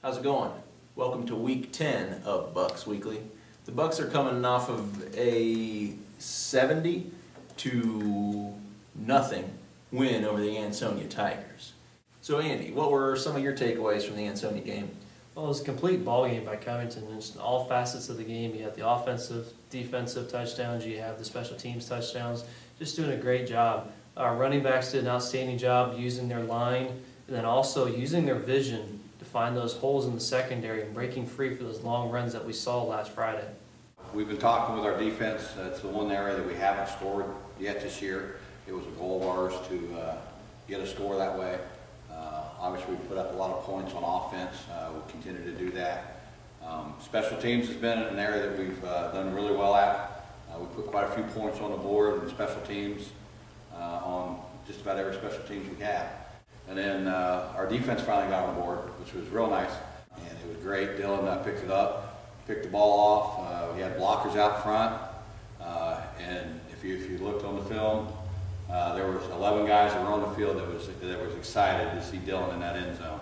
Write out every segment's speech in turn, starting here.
How's it going? Welcome to week 10 of Bucks Weekly. The Bucks are coming off of a 70-0 win over the Ansonia Tigers. So Andy, what were some of your takeaways from the Ansonia game? Well, it was a complete ball game by Covington. Just in all facets of the game. You had the offensive, defensive touchdowns. You have the special teams touchdowns. Just doing a great job. Our running backs did an outstanding job using their line and then also using their vision to find those holes in the secondary and breaking free for those long runs that we saw last Friday. We've been talking with our defense. That's the one area that we haven't scored yet this year. It was a goal of ours to get a score that way. Obviously, we put up a lot of points on offense. We'll continue to do that. Special teams has been an area that we've done really well at. We put quite a few points on the board in special teams on just about every special teams we have. And then our defense finally got on the board, which was real nice. And it was great. Dylan picked it up, picked the ball off. We had blockers out front. And if you looked on the film, there was 11 guys that were on the field that was excited to see Dylan in that end zone.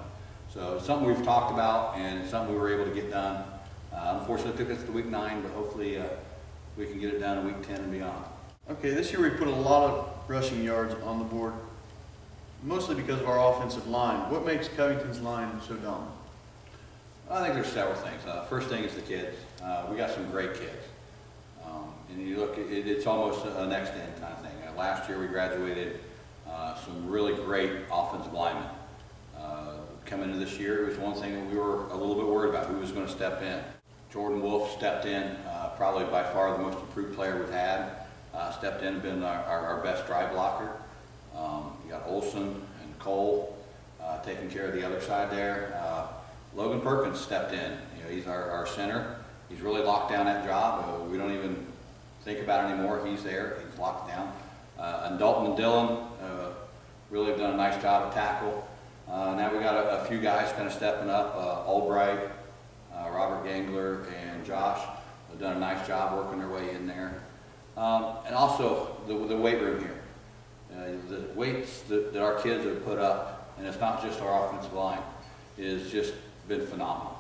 So it's something we've talked about and it's something we were able to get done. Unfortunately, it took us to week 9, but hopefully we can get it done in week 10 and beyond. Okay, this year we put a lot of rushing yards on the board, mostly because of our offensive line. What makes Covington's line so dominant? I think there's several things. First thing is the kids. We got some great kids. And you look, it's almost a next end kind of thing. Last year we graduated some really great offensive linemen. Coming into this year, it was one thing that we were a little bit worried about, who was going to step in. Jordan Wolf stepped in, probably by far the most improved player we've had. Stepped in and been our best drive blocker. You got Olson and Cole taking care of the other side there. Logan Perkins stepped in. You know, he's our center. He's really locked down that job. We don't even think about it anymore. He's there. He's locked down. And Dalton and Dylan really have done a nice job at tackle. Now we got a few guys kind of stepping up. Albright, Robert Gangler, and Josh have done a nice job working their way in there. And also the weight room here. The weights that our kids have put up, and it's not just our offensive line, is just been phenomenal.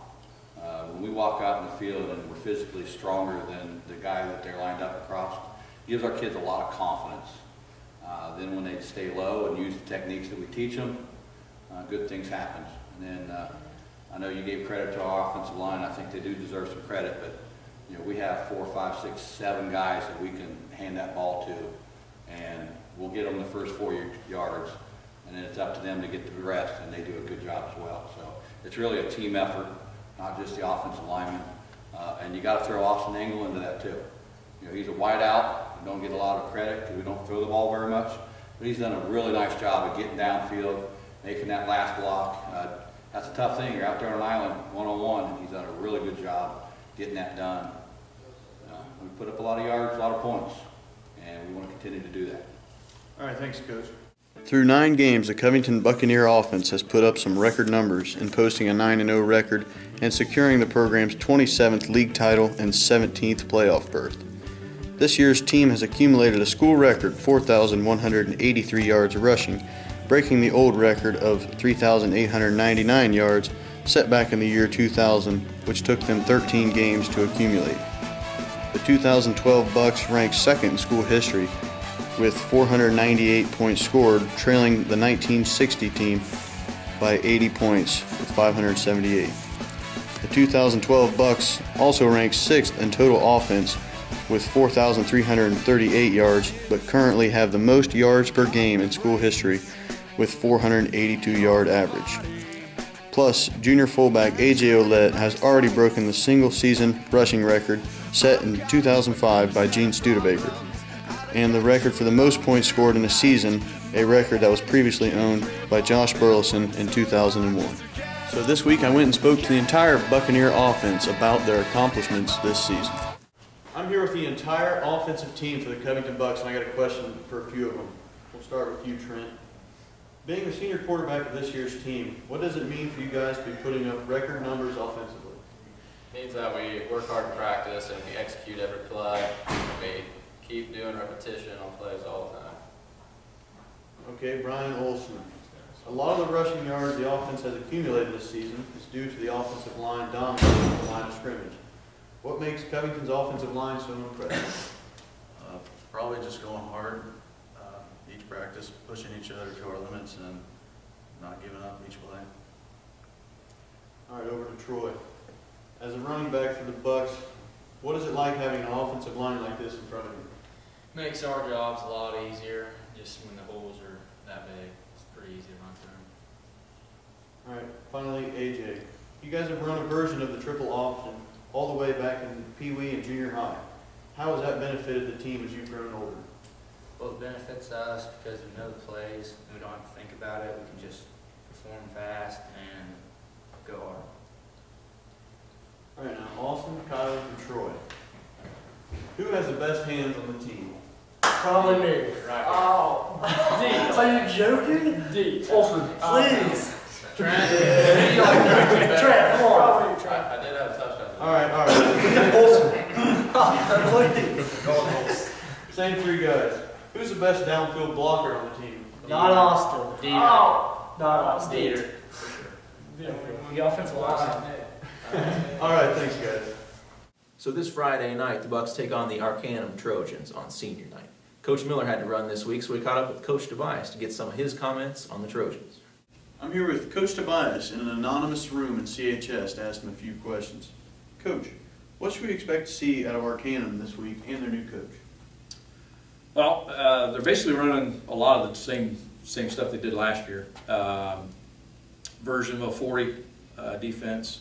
When we walk out in the field and we're physically stronger than the guy that they're lined up across, it gives our kids a lot of confidence. Then when they stay low and use the techniques that we teach them, good things happen. And then I know you gave credit to our offensive line. I think they do deserve some credit, but you know, we have 4, 5, 6, 7 guys that we can hand that ball to, and we'll get them the first 4 yards, and then it's up to them to get the rest, and they do a good job as well. So it's really a team effort, not just the offensive lineman. And you got to throw Austin Engel into that too. You know, he's a wideout. We don't get a lot of credit because we don't throw the ball very much, but he's done a really nice job of getting downfield, making that last block. That's a tough thing. You're out there on an island one-on-one, and he's done a really good job getting that done. We put up a lot of yards, a lot of points, and we want to continue to do that. All right, thanks, Coach. Through 9 games, the Covington Buccaneer offense has put up some record numbers in posting a 9-0 record and securing the program's 27th league title and 17th playoff berth. This year's team has accumulated a school record 4,183 yards rushing, breaking the old record of 3,899 yards set back in the year 2000, which took them 13 games to accumulate. The 2012 Bucks ranked second in school history with 498 points scored, trailing the 1960 team by 80 points with 578. The 2012 Bucks also ranked 6th in total offense with 4,338 yards, but currently have the most yards per game in school history with 482-yard average. Plus, junior fullback A.J. Olette has already broken the single-season rushing record set in 2005 by Gene Studebaker, and the record for the most points scored in a season, a record that was previously owned by Josh Burleson in 2001. So this week I went and spoke to the entire Buccaneer offense about their accomplishments this season. I'm here with the entire offensive team for the Covington Bucks, and I got a question for a few of them. We'll start with you, Trent. Being the senior quarterback of this year's team, what does it mean for you guys to be putting up record numbers offensively? It means that we work hard in practice and we execute every play. We keep doing repetition on plays all the time. Okay, Brian Olson. A lot of the rushing yards the offense has accumulated this season is due to the offensive line dominating the line of scrimmage. What makes Covington's offensive line so impressive? Probably just going hard, each practice, pushing each other to our limits and not giving up each play. All right, over to Troy. As a running back for the Bucks, what is it like having an offensive line like this in front of you? Makes our jobs a lot easier, just when the holes are that big. It's pretty easy to run through them. All right, finally, AJ. You guys have run a version of the triple option all the way back in Pee Wee and junior high. How has that benefited the team as you've grown older? Well, it benefits us because we know the plays, and we don't have to think about it. We can just perform fast and go hard. All right, now Austin, Kyle, and Troy. Who has the best hands on the team? Probably me. Right. Oh. Are you joking? D. Austin, please. Trent. Trent, come on. I did have a touchdown. All right. Please. Same three guys. Who's the best downfield blocker on the team? Not Austin. Dieter. Oh. Not Austin. Dieter. The offensive line. All right, thanks, guys. So this Friday night, the Bucks take on the Arcanum Trojans on senior night. Coach Miller had to run this week, so we caught up with Coach Tobias to get some of his comments on the Trojans. I'm here with Coach Tobias in an anonymous room in CHS to ask him a few questions. Coach, what should we expect to see out of Arcanum this week and their new coach? Well, they're basically running a lot of the same stuff they did last year. Version of a 40 defense.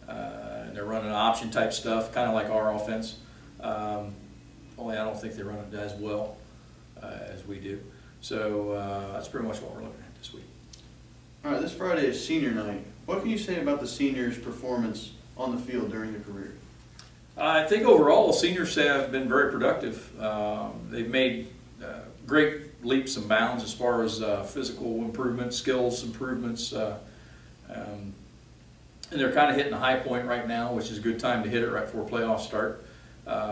And they're running option type stuff, kind of like our offense. Only I don't think they run it as well as we do. So that's pretty much what we're looking at this week. All right, this Friday is senior night. What can you say about the seniors' performance on the field during their career? I think overall, the seniors have been very productive. They've made great leaps and bounds as far as physical improvements, skills improvements. And they're kind of hitting a high point right now, which is a good time to hit it right before playoffs start.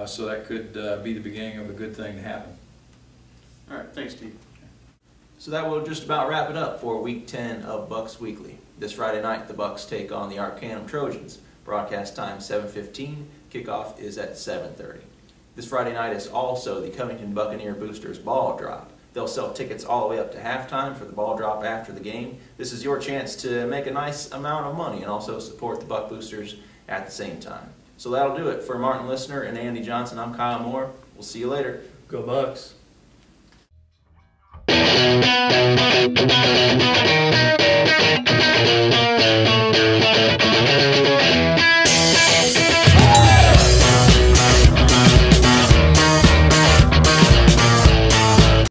So that could be the beginning of a good thing to happen. All right, thanks, Steve. So that will just about wrap it up for Week 10 of Bucks Weekly. This Friday night, the Bucks take on the Arcanum Trojans. Broadcast time 7:15. Kickoff is at 7:30. This Friday night is also the Covington Buccaneer Boosters Ball Drop. They'll sell tickets all the way up to halftime for the ball drop after the game. This is your chance to make a nice amount of money and also support the Buck Boosters at the same time. So that'll do it. For Martin Listener and Andy Johnson, I'm Kyle Moore. We'll see you later. Go Bucks. Thank you.